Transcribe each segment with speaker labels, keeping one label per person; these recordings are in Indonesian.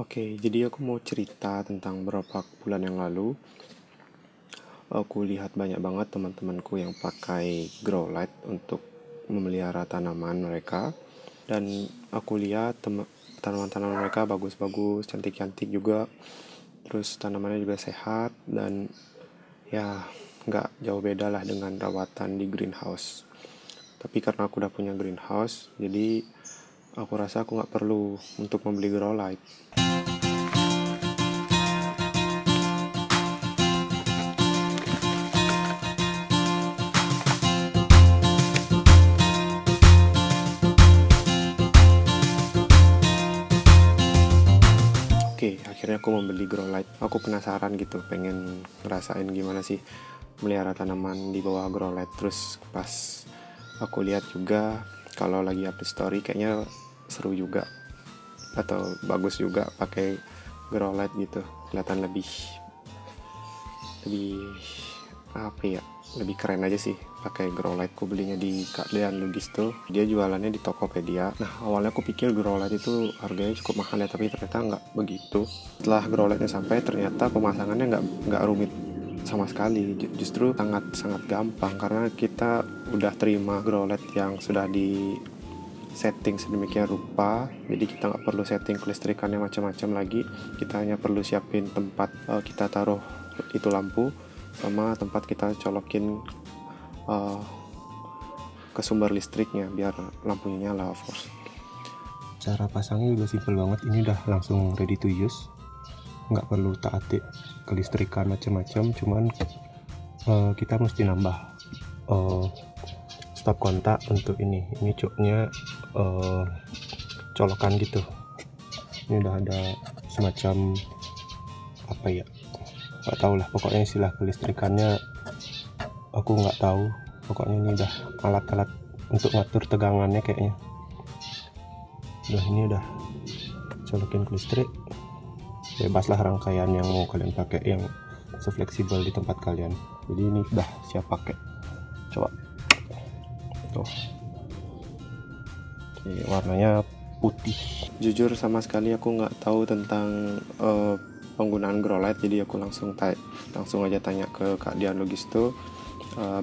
Speaker 1: Oke, jadi aku mau cerita tentang beberapa bulan yang lalu. Aku lihat banyak banget teman-temanku yang pakai grow light untuk memelihara tanaman mereka. Dan aku lihat tanaman-tanaman mereka bagus-bagus, cantik-cantik juga. Terus tanamannya juga sehat dan ya nggak jauh beda lah dengan rawatan di greenhouse. Tapi karena aku udah punya greenhouse, jadi aku rasa aku nggak perlu untuk membeli grow light. Oke, akhirnya aku membeli grow light. Aku penasaran gitu, pengen ngerasain gimana sih melihara tanaman di bawah grow light. Terus pas aku lihat juga kalau lagi update story kayaknya seru juga atau bagus juga pakai grow light gitu. Kelihatan lebih lebih apa ya? Lebih keren aja sih pakai grow light. Aku belinya di Kak Dean Lugisto. Dia jualannya di Tokopedia. Nah, awalnya aku pikir grow light itu harganya cukup mahal ya, tapi ternyata nggak begitu. Setelah grow lightnya sampai, ternyata pemasangannya nggak rumit sama sekali. Justru sangat gampang karena kita udah terima grow light yang sudah di setting sedemikian rupa. Jadi kita nggak perlu setting kelistrikannya macam-macam lagi. Kita hanya perlu siapin tempat kita taruh itu lampu, sama tempat kita colokin ke sumber listriknya biar lampunya nyala, of course. Cara pasangnya juga simple banget. Ini udah langsung ready to use, nggak perlu taati kelistrikan macam-macam. Cuman kita mesti nambah stop kontak untuk ini coknya colokan gitu. Ini udah ada semacam apa ya, nggak tahu lah, pokoknya istilah kelistrikannya aku nggak tahu. Pokoknya ini udah alat-alat untuk ngatur tegangannya kayaknya. Ini udah colokin ke listrik, bebaslah rangkaian yang mau kalian pakai, yang sefleksibel di tempat kalian. Jadi ini udah siap pakai. Coba tuh, oke, warnanya putih. Jujur sama sekali aku nggak tahu tentang penggunaan grow light, jadi aku langsung aja tanya ke Kak Dian Logisto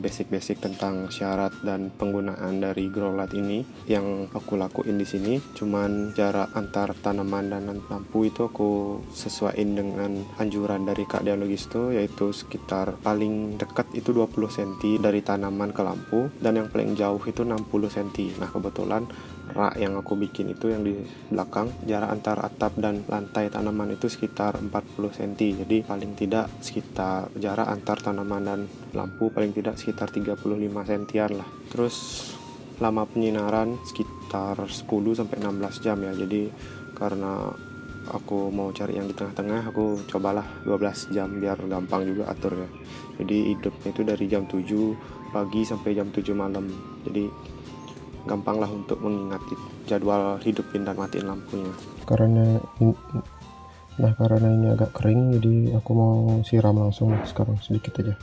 Speaker 1: basic tentang syarat dan penggunaan dari grow light ini. Yang aku lakuin di sini cuman jarak antar tanaman dan lampu itu aku sesuaiin dengan anjuran dari Kak Dian Logisto, yaitu sekitar paling dekat itu 20 cm dari tanaman ke lampu, dan yang paling jauh itu 60 cm. Nah, kebetulan rak yang aku bikin itu yang di belakang, jarak antar atap dan lantai tanaman itu sekitar 40 cm. Jadi paling tidak sekitar jarak antar tanaman dan lampu paling tidak sekitar 35 cm lah. Terus lama penyinaran sekitar 10-16 jam ya. Jadi karena aku mau cari yang di tengah-tengah, aku cobalah 12 jam biar gampang juga atur ya. Jadi hidupnya itu dari jam 7 pagi sampai jam 7 malam. Jadi gampang lah untuk mengingat jadwal hidupin dan matiin lampunya. Karena ini agak kering, jadi aku mau siram langsung sekarang sedikit aja.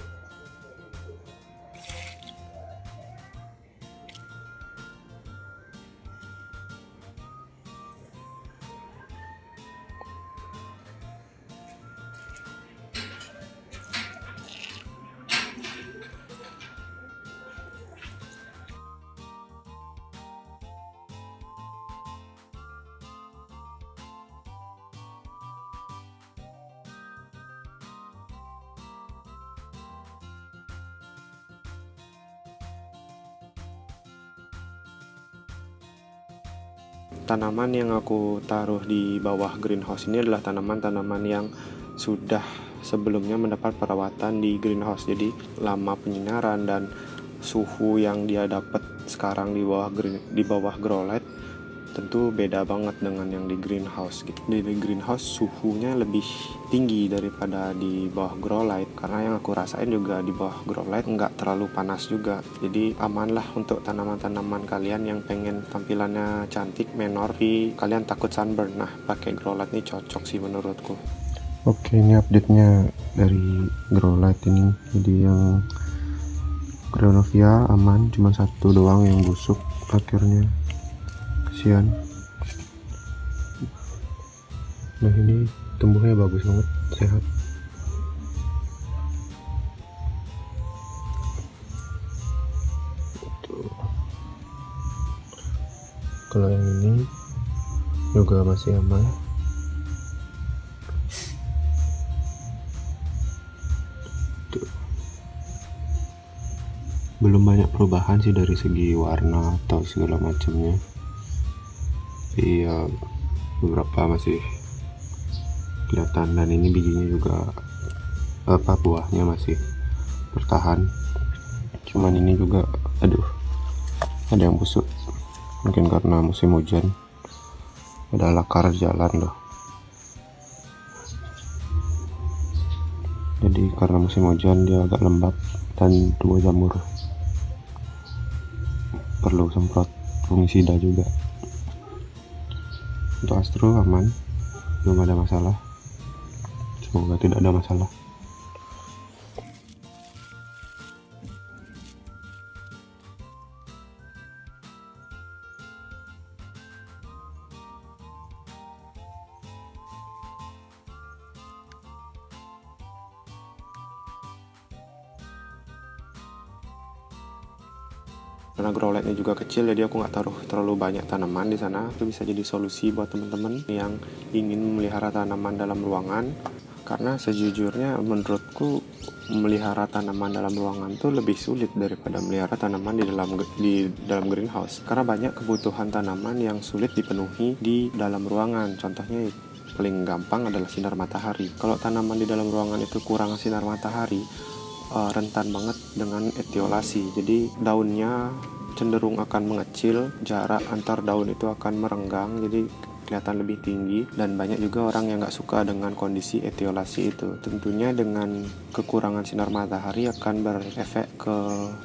Speaker 1: Tanaman yang aku taruh di bawah greenhouse ini adalah tanaman-tanaman yang sudah sebelumnya mendapat perawatan di greenhouse. Jadi lama penyinaran dan suhu yang dia dapat sekarang di bawah grow light tentu beda banget dengan yang di greenhouse gitu. Di greenhouse suhunya lebih tinggi daripada di bawah grow light, karena yang aku rasain juga di bawah grow light nggak terlalu panas juga. Jadi aman lah untuk tanaman-tanaman kalian yang pengen tampilannya cantik, menor, tapi kalian takut sunburn. Nah, pakai grow light ini cocok sih menurutku. Oke, ini update-nya dari grow light ini. Jadi yang Grownovia aman, cuma satu doang yang busuk akhirnya. Kasihan. Nah ini tumbuhnya bagus banget, sehat. Tuh. Kalau yang ini juga masih aman. Tuh. Belum banyak perubahan sih dari segi warna atau segala macamnya. Iya, beberapa masih kelihatan, dan ini bijinya juga buahnya masih bertahan. Cuman ini juga aduh, ada yang busuk, mungkin karena musim hujan. Ada lakar jalan loh, jadi karena musim hujan dia agak lembab dan tumbuh jamur. Perlu semprot fungisida juga. Untuk astro aman, belum ada masalah. Semoga tidak ada masalah. Karena grow lightnya juga kecil, jadi aku nggak taruh terlalu banyak tanaman di sana. Itu bisa jadi solusi buat teman-teman yang ingin memelihara tanaman dalam ruangan. Karena sejujurnya menurutku memelihara tanaman dalam ruangan itu lebih sulit daripada memelihara tanaman di dalam greenhouse. Karena banyak kebutuhan tanaman yang sulit dipenuhi di dalam ruangan. Contohnya paling gampang adalah sinar matahari. Kalau tanaman di dalam ruangan itu kurang sinar matahari, rentan banget dengan etiolasi. Jadi daunnya cenderung akan mengecil, jarak antar daun itu akan merenggang, jadi kelihatan lebih tinggi. Dan banyak juga orang yang nggak suka dengan kondisi etiolasi itu. Tentunya dengan kekurangan sinar matahari akan berefek ke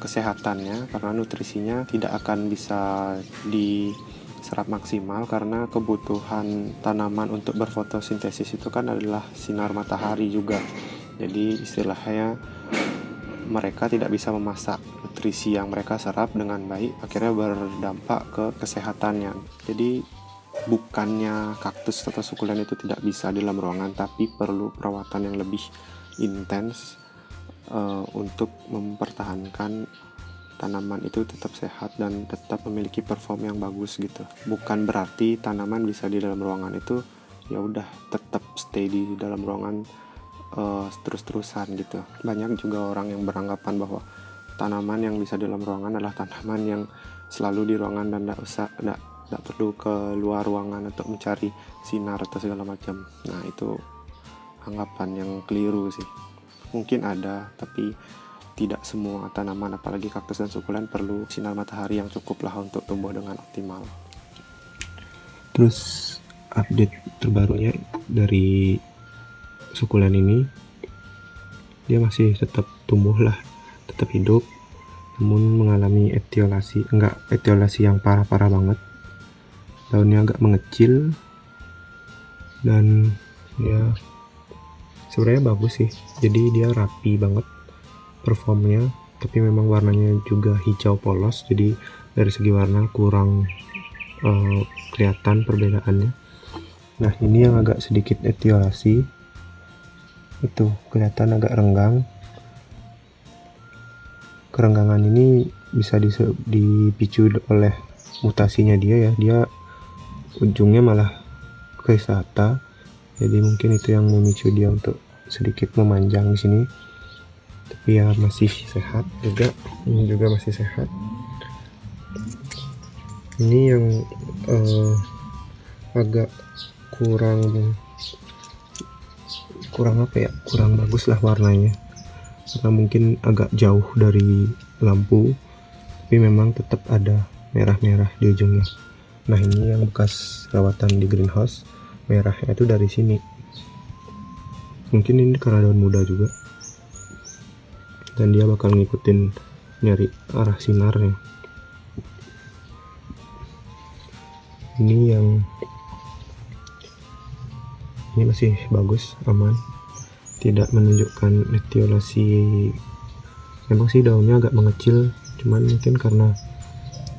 Speaker 1: kesehatannya, karena nutrisinya tidak akan bisa diserap maksimal, karena kebutuhan tanaman untuk berfotosintesis itu kan adalah sinar matahari juga. Jadi istilahnya mereka tidak bisa memasak nutrisi yang mereka serap dengan baik, akhirnya berdampak ke kesehatannya. Jadi bukannya kaktus atau sukulen itu tidak bisa di dalam ruangan, tapi perlu perawatan yang lebih intens untuk mempertahankan tanaman itu tetap sehat dan tetap memiliki perform yang bagus gitu. Bukan berarti tanaman bisa di dalam ruangan itu ya udah tetap stay di dalam ruangan terus-terusan gitu. Banyak juga orang yang beranggapan bahwa tanaman yang bisa di dalam ruangan adalah tanaman yang selalu di ruangan dan tidak perlu ke luar ruangan untuk mencari sinar atau segala macam. Nah itu anggapan yang keliru sih. Mungkin ada, tapi tidak semua tanaman, apalagi kaktus dan sukulen, perlu sinar matahari yang cukup lah untuk tumbuh dengan optimal. Terus update terbarunya dari sukulen ini, dia masih tetap tumbuh lah, tetap hidup, namun mengalami etiolasi yang parah-parah banget. Daunnya agak mengecil dan ya sebenarnya bagus sih, jadi dia rapi banget performnya, tapi memang warnanya juga hijau polos, jadi dari segi warna kurang kelihatan perbedaannya. Nah ini yang agak sedikit etiolasi, itu kelihatan agak renggang. Kerenggangan ini bisa dipicu oleh mutasinya dia ujungnya malah ke wisata, jadi mungkin itu yang memicu dia untuk sedikit memanjang di sini. Tapi ya masih sehat juga, ini juga masih sehat. Ini yang agak kurang bagus lah warnanya, karena mungkin agak jauh dari lampu, tapi memang tetap ada merah-merah di ujungnya. Nah ini yang bekas rawatan di greenhouse, merahnya itu dari sini. Mungkin ini karena daun muda juga, dan dia bakal ngikutin nyari arah sinarnya. Ini masih bagus, aman, tidak menunjukkan etiolasi. Memang sih daunnya agak mengecil, cuman mungkin karena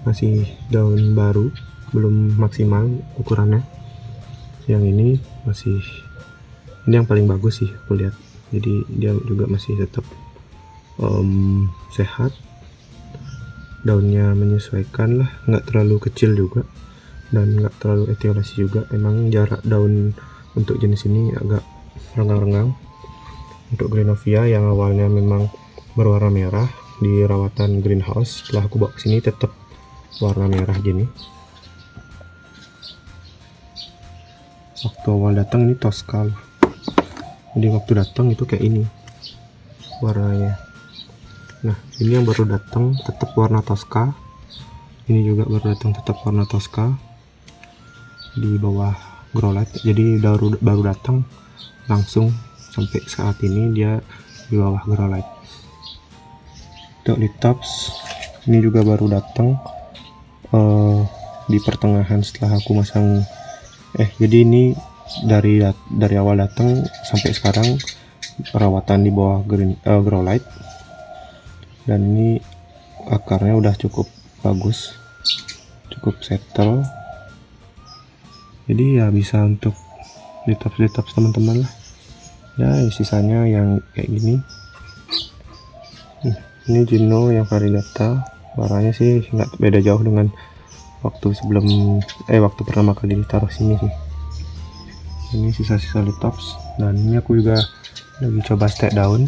Speaker 1: masih daun baru, belum maksimal ukurannya. Yang ini yang paling bagus sih aku lihat, jadi dia juga masih tetap sehat, daunnya menyesuaikan lah, nggak terlalu kecil juga dan nggak terlalu etiolasi juga. Emang jarak daun untuk jenis ini agak renggang-renggang. Untuk Greenovia yang awalnya memang berwarna merah di rawatan greenhouse, setelah aku bawa ke sini tetap warna merah gini. Waktu awal datang ini Tosca, jadi waktu datang itu kayak ini warnanya. Nah, ini yang baru datang tetap warna Tosca, ini juga baru datang tetap warna Tosca di bawah grow light. Jadi baru datang langsung sampai saat ini dia di bawah grow light. Untuk Litops ini juga baru datang di pertengahan setelah aku masang. Jadi ini dari awal datang sampai sekarang perawatan di bawah grow light, dan ini akarnya udah cukup bagus, cukup settle, jadi ya bisa untuk Litops teman-teman lah ya. Sisanya yang kayak gini. Ini Gino yang variegata, warnanya sih nggak beda jauh dengan waktu waktu pertama kali ditaruh sini sih. Ini sisa-sisa Litops, dan ini aku juga lagi coba stek daun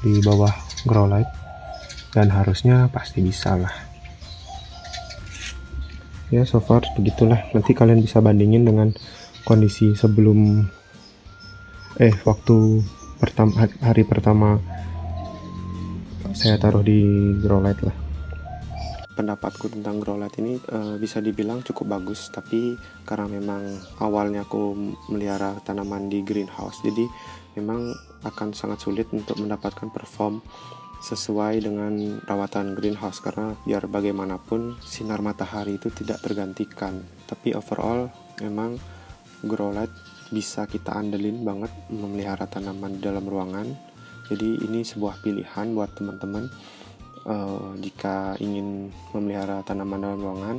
Speaker 1: di bawah grow light, dan harusnya pasti bisa lah ya. So far begitulah, nanti kalian bisa bandingin dengan kondisi sebelum waktu hari pertama saya taruh di grow light lah. Pendapatku tentang grow light ini bisa dibilang cukup bagus, tapi karena memang awalnya aku melihara tanaman di greenhouse, jadi memang akan sangat sulit untuk mendapatkan perform sesuai dengan rawatan greenhouse, karena biar bagaimanapun sinar matahari itu tidak tergantikan. Tapi overall memang grow light bisa kita andelin banget memelihara tanaman di dalam ruangan. Jadi ini sebuah pilihan buat teman-teman. Jika ingin memelihara tanaman dalam ruangan,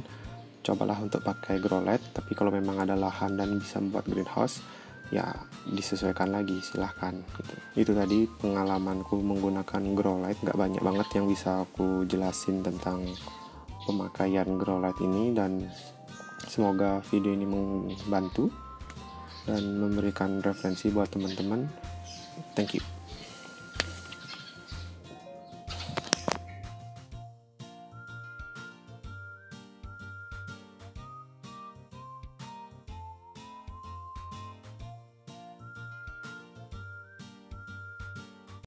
Speaker 1: cobalah untuk pakai grow light. Tapi kalau memang ada lahan dan bisa membuat greenhouse, ya disesuaikan lagi, silahkan gitu. Itu tadi pengalamanku menggunakan grow light. Nggak banyak banget yang bisa aku jelasin tentang pemakaian grow light ini, dan semoga video ini membantu dan memberikan referensi buat teman-teman. Thank you.